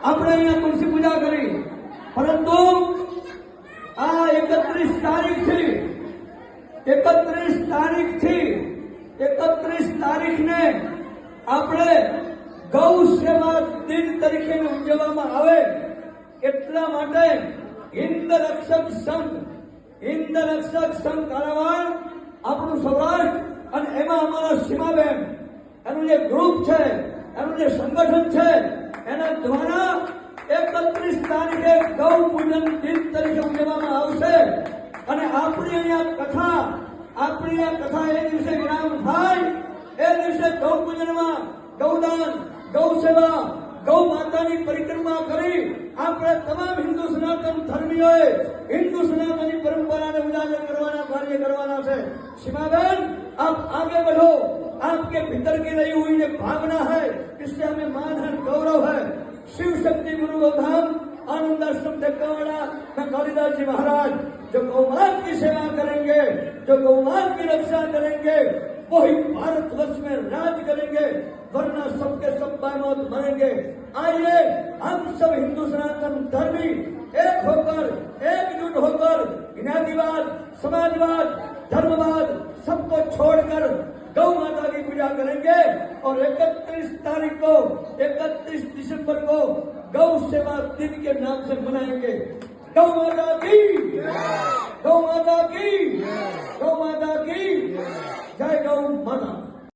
આપણે અહીંયા તુલસી પૂજા કરી, પરંતુ આ 31 તારીખને આપણે ગૌ સેવા દિન તરીકે ઉજવવામાં આવે એટલા માટે હિન્દ રક્ષક સંઘ કાલાવાડ, આપણું સૌરાષ્ટ્ર અને એમાં અમારા સીમાબેન, એનું જે ગ્રુપ છે, એનું જે સંગઠન છે, એના દ્વારા 31 તારીખે ગૌ પૂજન દિન તરીકે ઉજવવામાં આવશે. અને આપણી અહીંયા કથા એ દિવસે વિરામ થાય. એ દિવસે ગૌ પૂજનમાં ગૌદાન, ગૌ સેવા, ગૌ માતાની પરિક્રમા કરી આપણે તમામ હિન્દુ સનાતન ધર્મીઓએ હિન્દુ સનાતની પરંપરાને ઉજાગર કરવાના કાર્ય કરવાના છે. सीमाबेन, आप आगे बढ़ो. आपके भीतर की रही हुई ये भावना है, इससे हमें मान है, गौरव है. शिव शक्ति गुरु गोधाम आनंद आश्रम ढक्कावाड़ा में कालिदास जी महाराज जो गौमाता की सेवा करेंगे, जो गौमाता की रक्षा करेंगे, वही भारतवर्ष में राज करेंगे, वरना सबके सब बामौत मरेंगे. आइए हम सब हिंदू सनातन धर्मी एक होकर, एकजुट होकर ज्ञातिवाद, समाजवाद, धर्मवाद सबको छोड़कर गौ माता की पूजा करेंगे. और 31 दिसंबर को गौ सेवा दिन के नाम से मनाएंगे. गौ माता की, गौ माता की, गौ माता की जय. गौ माता.